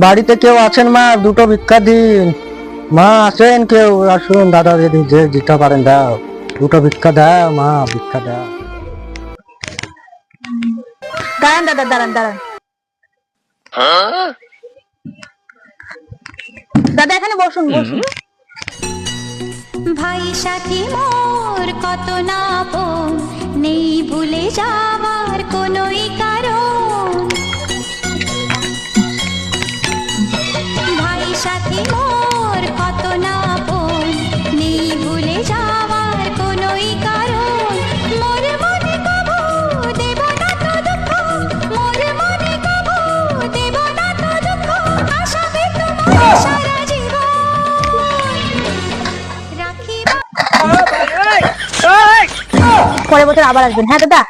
বাড়িতে কেউ আছেন মা? দুটো ভিক্ষা দিন মা। আছেন কেউ? আসুন দাদা, যদি যে দিতে পারেন দাও, দুটো ভিক্ষা দাও মা, ভিক্ষা দাও। দাঁড়ান দাদা, দাঁড়ান দাঁড়ান। দাদা এখানে বসুন বসুন। ভাই সাথী মোর কত না আপন, নেই ভুলে যাওয়ার কোনোই কারণ। ভাই সাথী মোর কত না আপন, নেই ভুলে যাওয়ার কোনোই কারণ। মোর মনে কবু দেব না তো দুঃখ, মোর মনে কবু দেব না তো দুঃখ, আশাবে তোমার সারা জীবন রাখিবা। পরের বছর আবার আসবেন। হ্যাঁ দাদা।